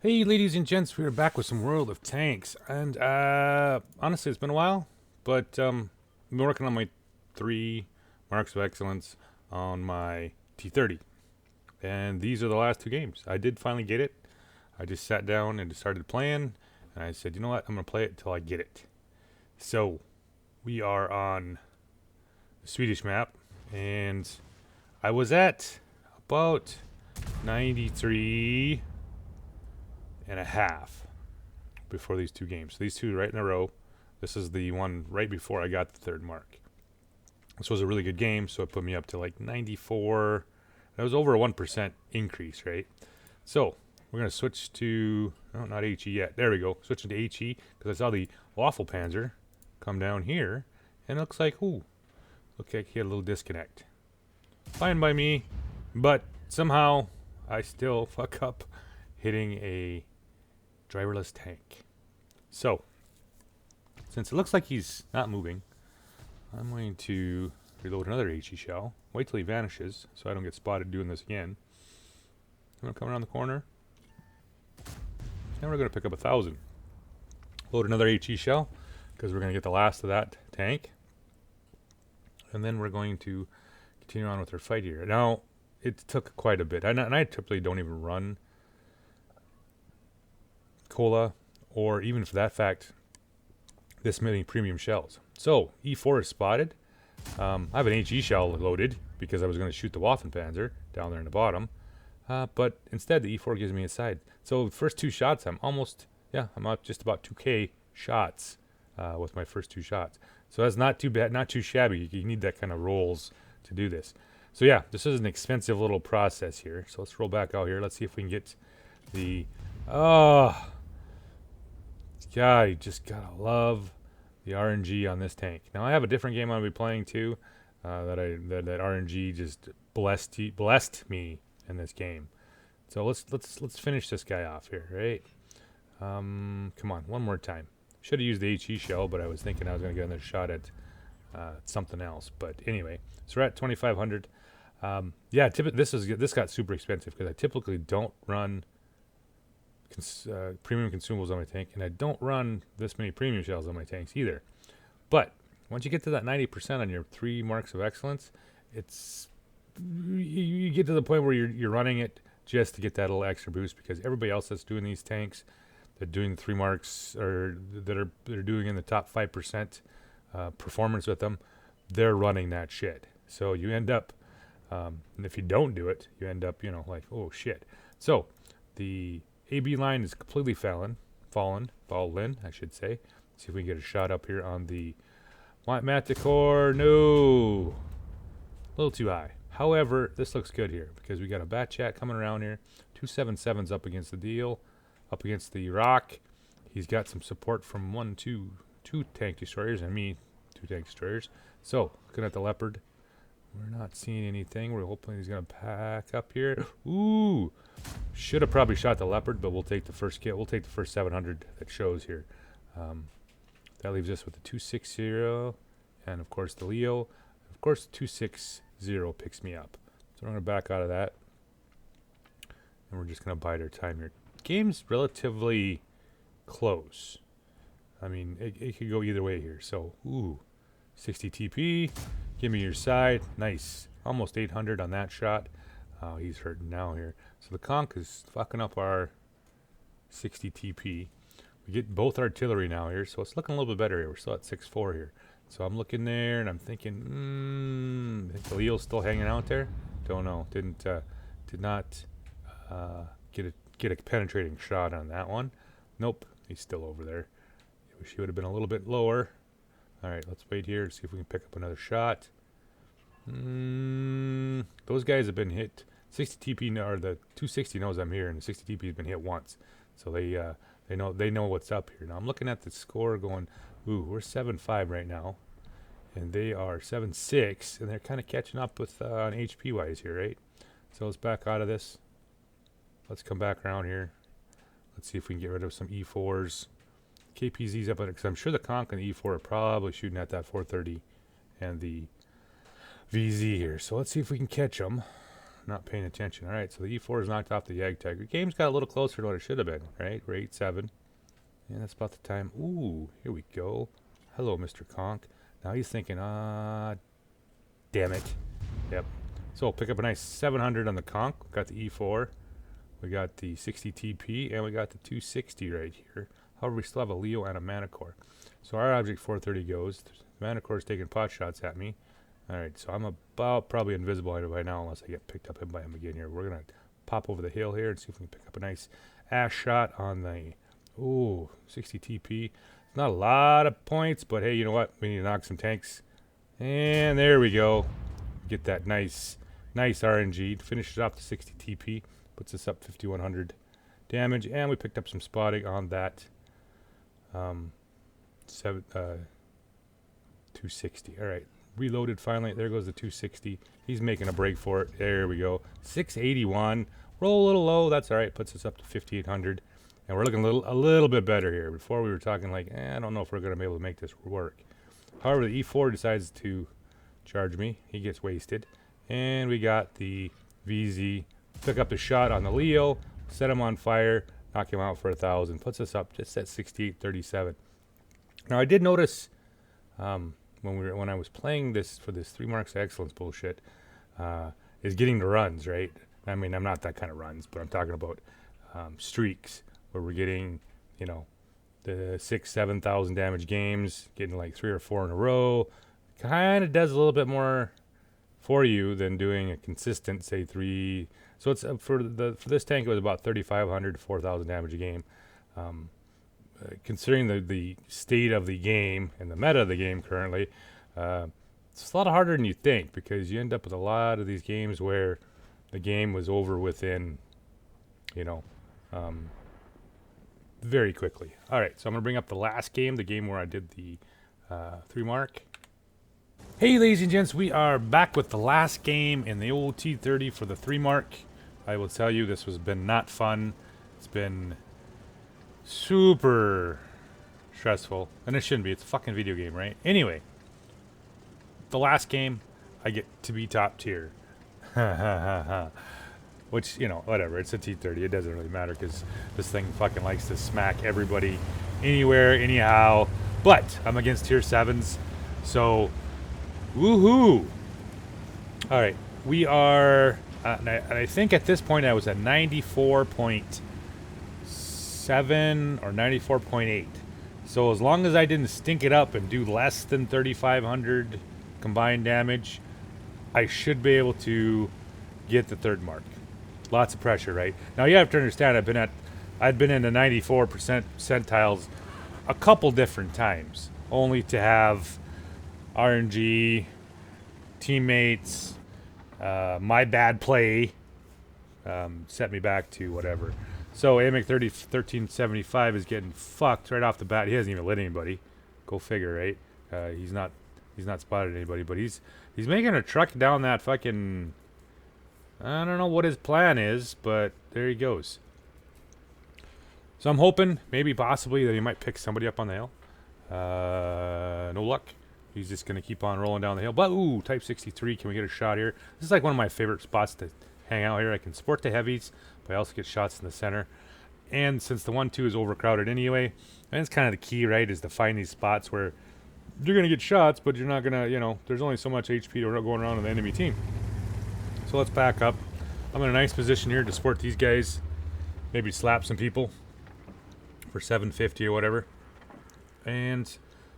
Hey, ladies and gents, we are back with some World of Tanks, and honestly, it's been a while, but I've been working on my 3 marks of excellence on my T-30, and these are the last 2 games. I did finally get it. I just sat down and started playing, and I said, you know what, I'm gonna play it until I get it. So we are on the Swedish map, and I was at about 93 and a half before these 2 games. So these two right in a row. This is the one right before I got the 3rd mark. This was a really good game, so it put me up to like 94. That was over a 1% increase, right? So we're going to switch to, no, not HE yet. There we go. Switching to HE because I saw the Waffle Panzer come down here, and it looks like, ooh, look like he had a little disconnect. Fine by me, but somehow I still fuck up hitting a driverless tank. So, since it looks like he's not moving, I'm going to reload another HE shell. Wait till he vanishes so I don't get spotted doing this again. I'm going to come around the corner. And we're going to pick up 1,000. Load another HE shell because we're going to get the last of that tank. And then we're going to continue on with our fight here. Now, it took quite a bit. And I typically don't even run cola, or even for that fact, this many premium shells. So E4 is spotted. I have an HE shell loaded because I was going to shoot the Waffenpanzer down there in the bottom, but instead the E4 gives me a side. So the first 2 shots, I'm up just about 2K shots with my first 2 shots. So that's not too bad, not too shabby. You need that kind of rolls to do this. So yeah, this is an expensive little process here. So let's roll back out here. Let's see if we can get the God, you just gotta love the RNG on this tank. Now I have a different game I'll be playing too. That RNG just blessed me in this game. So let's finish this guy off here, right? Come on, one more time. Should have used the HE shell, but I was thinking I was gonna get another shot at something else. But anyway, so we're at 2,500. Yeah, this got super expensive because I typically don't run premium consumables on my tank, and I don't run this many premium shells on my tanks either. But once you get to that 90% on your 3 marks of excellence, it's you get to the point where you're running it just to get that little extra boost, because everybody else that's doing these tanks, that doing 3 marks, or that are doing in the top 5% performance with them, they're running that shit. So you end up, and if you don't do it, you end up, like, oh shit. So the AB line is completely fallen, I should say. See if we can get a shot up here on the Manticore. No, a little too high. However, this looks good here because we got a Bat Chat coming around here. 277's up against the deal, up against the rock. He's got some support from two tank destroyers, and me, 2 tank destroyers. So looking at the Leopard, we're not seeing anything. We're hoping he's gonna pack up here. Ooh, should have probably shot the Leopard, but we'll take the first kill. We'll take the first 700 that shows here. That leaves us with the 260, and of course the Leo. Of course, 260 picks me up. So I'm gonna back out of that, and we're just gonna bide our time here. Game's relatively close. I mean, it could go either way here. So, ooh, 60 TP. Give me your side. Nice. Almost 800 on that shot. Oh, he's hurting now here. So the conch is fucking up our 60 TP. We get both artillery now here, so it's looking a little bit better here. We're still at 6-4 here. So I'm looking there, and I'm thinking, I think the Leo's still hanging out there. Don't know. Did not get a penetrating shot on that one. Nope, he's still over there. I wish he would have been a little bit lower. All right, let's wait here to see if we can pick up another shot. Those guys have been hit. 60 TP, or the 260 knows I'm here, and the 60 TP has been hit once, so they know what's up here. Now I'm looking at the score, going, ooh, we're 7-5 right now, and they are 7-6, and they're kind of catching up with on HP wise here, right? So let's back out of this. Let's come back around here. Let's see if we can get rid of some E4s. KPZ's up, because I'm sure the Conch and the E4 are probably shooting at that 430 and the VZ here. So let's see if we can catch them. not paying attention. All right, so the E4 is knocked off the Yag Tiger. Game's got a little closer to what it should have been, right? We're 8-7. And that's about the time. Ooh, here we go. Hello, Mr. Conk. Now he's thinking, damn it. Yep. So we'll pick up a nice 700 on the Conk. We've got the E4. We got the 60 TP, and we got the 260 right here. However, we still have a Leo and a Manicore. So our object 430 goes. The Manicore's taking pot shots at me. Alright, so I'm about probably invisible by now unless I get picked up by him again here. We're going to pop over the hill here and see if we can pick up a nice ash shot on the, 60 TP. Not a lot of points, but hey, you know what? We need to knock some tanks. And there we go. Get that nice RNG. Finishes off the 60 TP. Puts us up 5,100 damage. And we picked up some spotting on that 260. Alright. Reloaded finally. There goes the 260. He's making a break for it. There we go. 681. Roll a little low. That's alright. Puts us up to 5,800. And we're looking a little bit better here. Before we were talking like, I don't know if we're going to be able to make this work. However, the E4 decides to charge me. He gets wasted. And we got the VZ. Pick up the shot on the Leo. Set him on fire. Knock him out for 1,000. Puts us up just at 6837. Now I did notice when I was playing this for this 3 marks of excellence bullshit, is getting the runs, right? I mean, I'm not that kind of runs, but I'm talking about streaks where we're getting, you know, the 6,000-7,000 damage games, getting like 3 or 4 in a row. Kind of does a little bit more for you than doing a consistent, say, 3. So it's for this tank it was about 3,500 to 4,000 damage a game. Considering the state of the game and the meta of the game currently, it's a lot harder than you think because you end up with a lot of these games where the game was over within, you know, very quickly. All right, so I'm going to bring up the last game, the game where I did the 3 mark. Hey, ladies and gents, we are back with the last game in the old T-30 for the 3 mark. I will tell you, this has been not fun. It's been super stressful, and it shouldn't be. It's a fucking video game, right? Anyway, the last game, I get to be top tier. Which, you know, whatever. It's a T-30. It doesn't really matter because this thing fucking likes to smack everybody anywhere, anyhow. But I'm against tier 7s, so woohoo! All right, we are, and I think at this point I was at 94.7 or 94.8. So as long as I didn't stink it up and do less than 3,500 combined damage, I should be able to get the 3rd mark. Lots of pressure, right? Now you have to understand, I've been in the 94% percentiles a couple different times, only to have RNG, teammates, my bad play set me back to whatever. So AMIC 1375 is getting fucked right off the bat. He hasn't even lit anybody. Go figure, right? He's not spotted anybody, but he's making a truck down that fucking. I don't know what his plan is, but there he goes. So I'm hoping, maybe possibly, that he might pick somebody up on the hill. No luck. He's just going to keep on rolling down the hill. But, ooh, Type 63, can we get a shot here? This is like one of my favorite spots to hang out here. I can support the heavies, but I also get shots in the center. And since the 1-2 is overcrowded anyway, and it's kind of the key, right, is to find these spots where you're going to get shots, but you're not going to, you know, there's only so much HP going around on the enemy team. So let's back up. I'm in a nice position here to support these guys. Maybe slap some people for 750 or whatever. And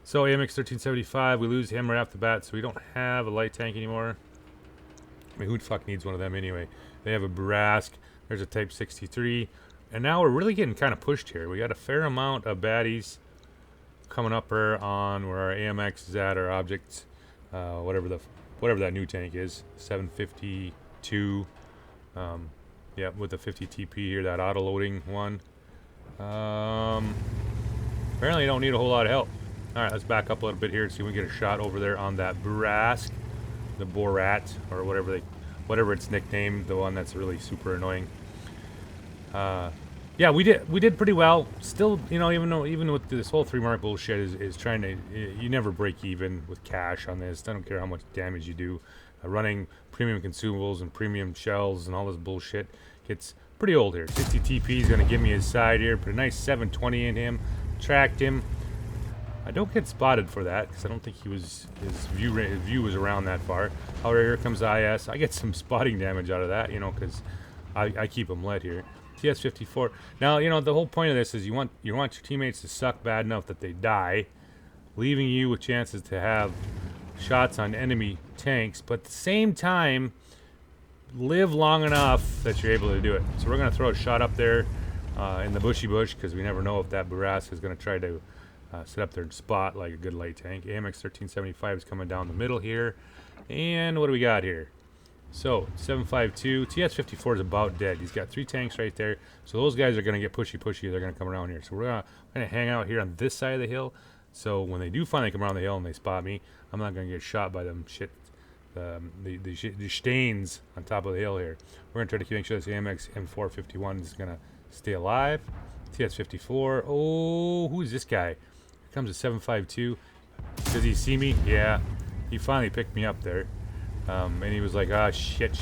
so AMX 1375, we lose him right off the bat, so we don't have a light tank anymore. I mean, who the fuck needs one of them anyway? They have a Brask. There's a Type 63. And now we're really getting kind of pushed here. We got a fair amount of baddies coming up here on where our AMX is at, our objects, whatever that new tank is, 752. Yeah, with the 50 TP here, that auto loading one. Apparently, you don't need a whole lot of help. All right, let's back up a little bit here and see if we can get a shot over there on that Brask, the Borat, or whatever it's nicknamed, the one that's really super annoying. Yeah, we did pretty well. Still, you know, even with this whole 3 mark bullshit is trying to, you never break even with cash on this. I don't care how much damage you do. running premium consumables and premium shells and all this bullshit gets pretty old here. 60 TP is going to give me his side here. Put a nice 720 in him. Tracked him. I don't get spotted for that because I don't think his view was around that far. However, here comes IS. I get some spotting damage out of that, you know, because I keep him lit here. TS-54. Now, you know, the whole point of this is you want your teammates to suck bad enough that they die, leaving you with chances to have shots on enemy tanks, but at the same time, live long enough that you're able to do it. So we're going to throw a shot up there in the bushy bush because we never know if that Burask is going to try to sit up there and spot like a good light tank. AMX 1375 is coming down the middle here. And what do we got here? So 752. TS-54 is about dead. He's got 3 tanks right there. So those guys are going to get pushy. They're going to come around here. So we're going to hang out here on this side of the hill. So when they do finally come around the hill and they spot me, I'm not going to get shot by them the stains on top of the hill here. We're going to try to make sure this AMX M451 is going to stay alive. TS-54. Oh, who's this guy? Here comes a 752. Does he see me? Yeah. He finally picked me up there. And he was like, ah, shit.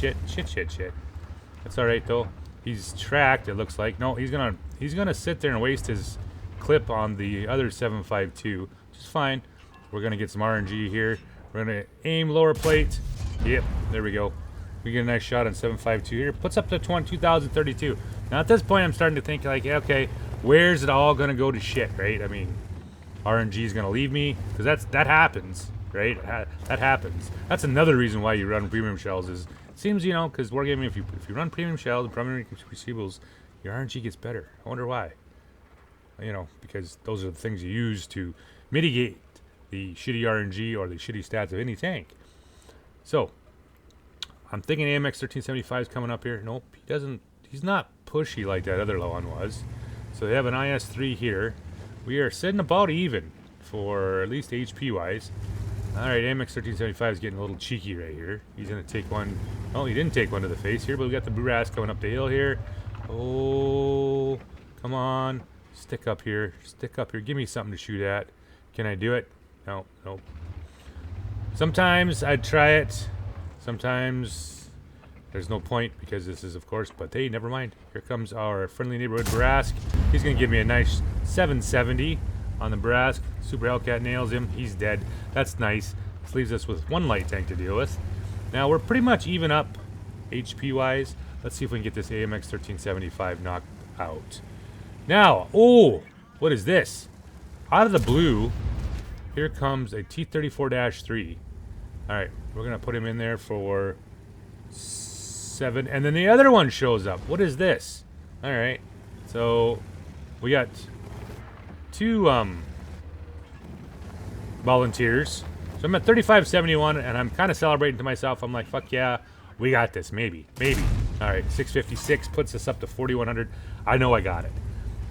That's all right, though. He's tracked, it looks like. No, he's gonna sit there and waste his clip on the other 752, which is fine. We're gonna get some RNG here. We're gonna aim lower plate. Yep, there we go. We get a nice shot on 752 here. Puts up to 2032. Now at this point, I'm starting to think like, yeah, okay, where's it all gonna go to shit, right? I mean, RNG is gonna leave me because that happens, right? That happens. That's another reason why you run premium shells. Is it seems, you know, because wargaming, if you run premium shells and premium receivables, your RNG gets better. I wonder why. You know, because those are the things you use to mitigate the shitty RNG or the shitty stats of any tank. So, I'm thinking AMX 1375 is coming up here. Nope, he doesn't. He's not pushy like that other low one was. So they have an IS-3 here. We are sitting about even for at least HP wise. Alright, AMX 1375 is getting a little cheeky right here. He's going to take one. Oh, he didn't take one to the face here, but we got the Burask coming up the hill here. Oh, come on. Stick up here. Stick up here. Give me something to shoot at. Can I do it? No, nope. Sometimes I'd try it. Sometimes there's no point because this is, of course, but hey, never mind. Here comes our friendly neighborhood Burask. He's going to give me a nice 770 on the Burask. Super Hellcat nails him. He's dead. That's nice. This leaves us with 1 light tank to deal with. Now, we're pretty much even up HP-wise. Let's see if we can get this AMX 1375 knocked out. Now, oh, what is this? Out of the blue, here comes a T-34-3. Alright, we're going to put him in there for 7. And then the other one shows up. What is this? Alright, so we got 2 volunteers. So I'm at 3571, and I'm kind of celebrating to myself. I'm like, fuck yeah, we got this. Maybe. Alright, 656 puts us up to 4100. I know I got it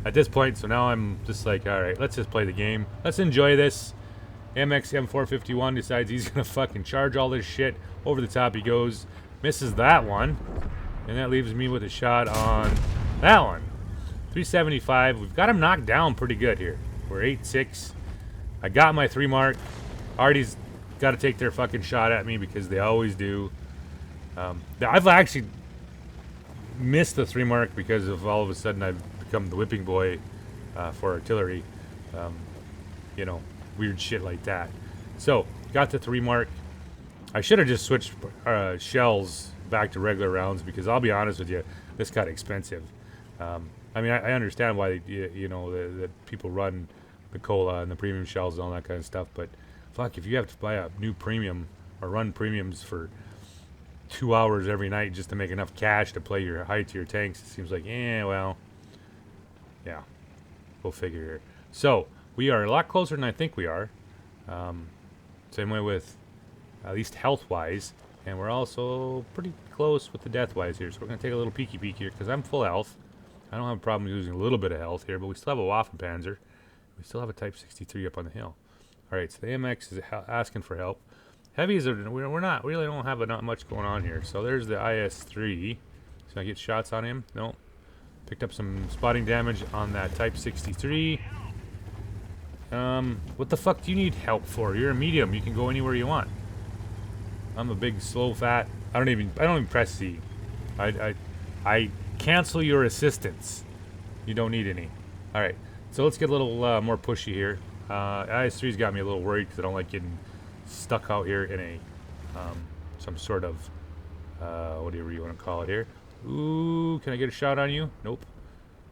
at this point, so now I'm just like, alright, let's just play the game. Let's enjoy this. MX M451 decides he's gonna fucking charge all this shit. Over the top he goes. Misses that one. And that leaves me with a shot on that one. 375. We've got him knocked down pretty good here. We're 8-6. I got my 3 mark. Artie's got to take their fucking shot at me because they always do. I've actually missed the 3 mark because of all of a sudden I've become the whipping boy for artillery. You know, weird shit like that. So, got the 3 mark. I should have just switched shells back to regular rounds because I'll be honest with you, this got expensive. I mean, I understand why you know that people run the cola and the premium shells and all that kind of stuff, but fuck, if you have to buy a new premium or run premiums for 2 hours every night just to make enough cash to play your high tier tanks, it seems like, well, yeah, we'll figure here. So we are a lot closer than I think we are. Same way with at least health wise, and we're also pretty close with the death wise here. So we're gonna take a little peeky peek here because I'm full health. I don't have a problem losing a little bit of health here, but we still have a Waffenpanzer. We still have a Type 63 up on the hill. All right, so the AMX is asking for help. Heavies are we really don't have not much going on here. So there's the IS-3. So I get shots on him. Nope. Picked up some spotting damage on that Type 63. What the fuck do you need help for? You're a medium. You can go anywhere you want. I'm a big slow fat. I don't even press C. I cancel your assistance. You don't need any. All right. So let's get a little more pushy here. IS-3's got me a little worried because I don't like getting stuck out here in a some sort of whatever you want to call it here. Ooh, can I get a shot on you? Nope.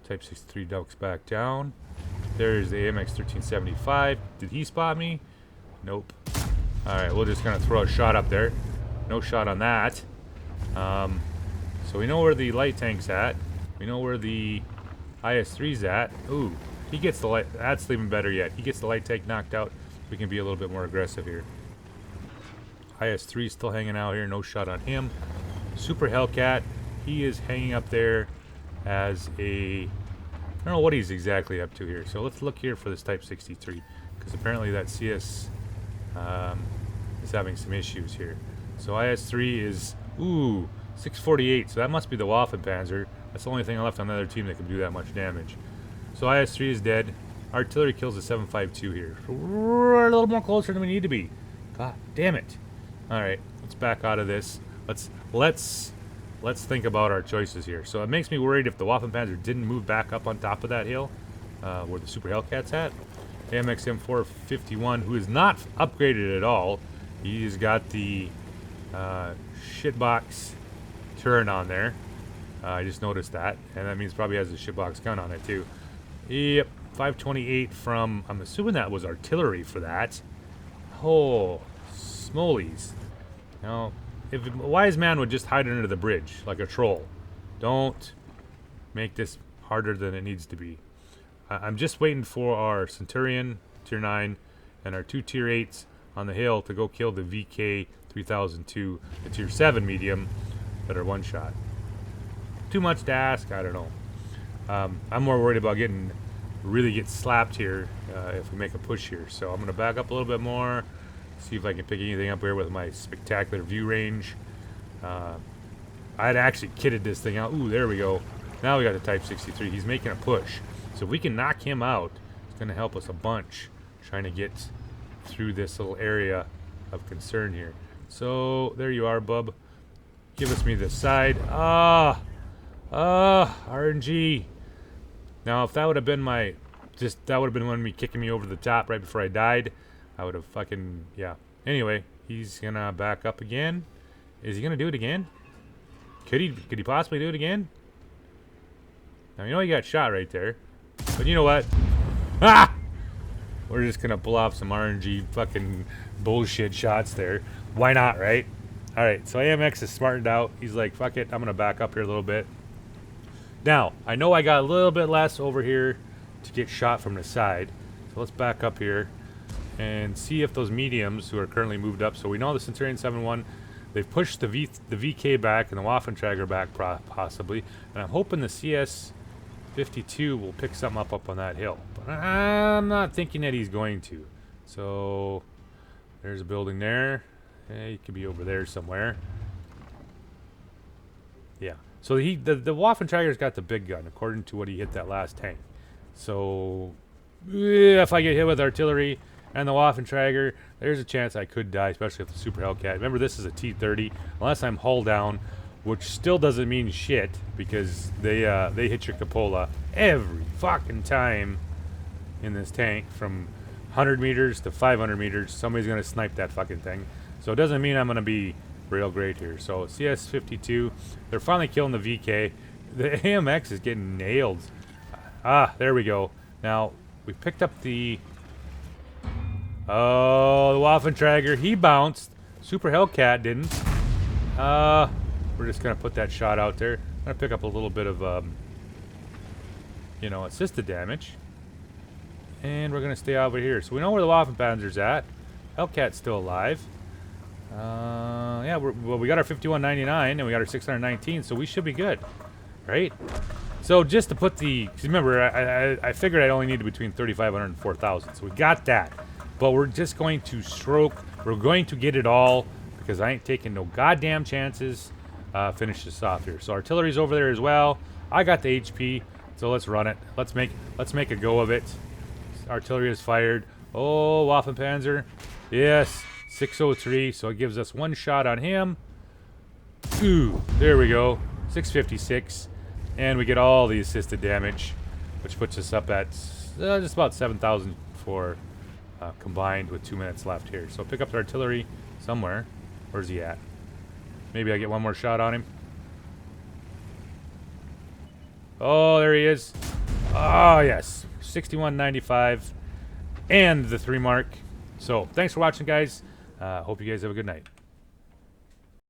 Type 63 ducks back down. There's the AMX 1375. Did he spot me? Nope. All right, we'll just kind of throw a shot up there. No shot on that. So we know where the light tank's at. We know where the IS-3's at. Ooh, he gets the light. That's even better yet. He gets the light tank knocked out. We can be a little bit more aggressive here. IS-3 still hanging out here. No shot on him. Super Hellcat. He is hanging up there as a... I don't know what he's exactly up to here. So let's look here for this Type 63. Because apparently that CS is having some issues here. So IS-3 is... Ooh, 648. So that must be the Waffenpanzer. That's the only thing left on the other team that can do that much damage. So IS-3 is dead. Artillery kills the 752 here. So we're a little more closer than we need to be. God damn it. Alright, let's back out of this. Let's think about our choices here. So it makes me worried if the Waffenpanzer didn't move back up on top of that hill, where the Super Hellcat's at. AMX M451, who is not upgraded at all. He's got the shitbox turret on there. I just noticed that, and that means probably has a shitbox gun on it too. Yep, 528 from, I'm assuming that was artillery for that. Oh, smolies. Now, if a wise man would just hide under the bridge like a troll. Don't make this harder than it needs to be. I'm just waiting for our Centurion Tier 9 and our 2 Tier 8s on the hill to go kill the VK 3002, the Tier 7 medium that are one shot. Too much to ask? I don't know. I'm more worried about really get slapped here if we make a push here. So I'm going to back up a little bit more. See if I can pick anything up here with my spectacular view range. I had actually kitted this thing out. Ooh, there we go. Now we got the Type 63. He's making a push. So if we can knock him out, it's going to help us a bunch trying to get through this little area of concern here. So there you are, bub. Give us me the side. RNG. Now if that would have been that would have been one of me kicking me over the top right before I died, I would have fucking, yeah. Anyway, he's gonna back up again. Is he gonna do it again? Could he possibly do it again? Now, you know he got shot right there. But you know what? Ah! We're just gonna pull off some RNG fucking bullshit shots there. Why not, right? Alright, so AMX is smartened out. He's like, fuck it, I'm gonna back up here a little bit. Now, I know I got a little bit less over here to get shot from the side. So let's back up here and see if those mediums who are currently moved up. So we know the Centurion 7-1, they've pushed the VK back and the Waffentrager back possibly. And I'm hoping the CS-52 will pick something up on that hill. But I'm not thinking that he's going to. So there's a building there. He could be over there somewhere. Yeah. So the Waffentrager's got the big gun, according to what he hit that last tank. So if I get hit with artillery and the Waffentrager, there's a chance I could die, especially with the Super Hellcat. Remember, this is a T-30, unless I'm hull down, which still doesn't mean shit, because they hit your cupola every fucking time in this tank, from 100 meters to 500 meters. Somebody's going to snipe that fucking thing. So it doesn't mean I'm going to be real great here. So CS-52, they're finally killing the VK. The AMX is getting nailed. Ah, there we go. Now, we picked up the... Oh, the Waffentrager, he bounced. Super Hellcat didn't. We're just going to put that shot out there. I'm going to pick up a little bit of, you know, assisted damage. And we're going to stay over here. So we know where the Waffenpanzer's at. Hellcat's still alive. Yeah, well, we got our 5199 and we got our 619, so we should be good, right? So just to put the, remember, I figured I'd only need between 3,500 and 4,000, so we got that. But we're just going to stroke. We're going to get it all because I ain't taking no goddamn chances. Finish this off here. So artillery's over there as well. I got the HP, so let's run it. Let's make a go of it. Artillery is fired. Oh, Waffenpanzer. Yes. 603, so it gives us one shot on him. Ooh, there we go. 656. And we get all the assisted damage, which puts us up at just about 7,000 for combined with 2 minutes left here. So pick up the artillery somewhere. Where's he at? Maybe I get one more shot on him. Oh, there he is. Oh, yes. 61.95 and the 3 mark. So thanks for watching, guys. Hope you guys have a good night.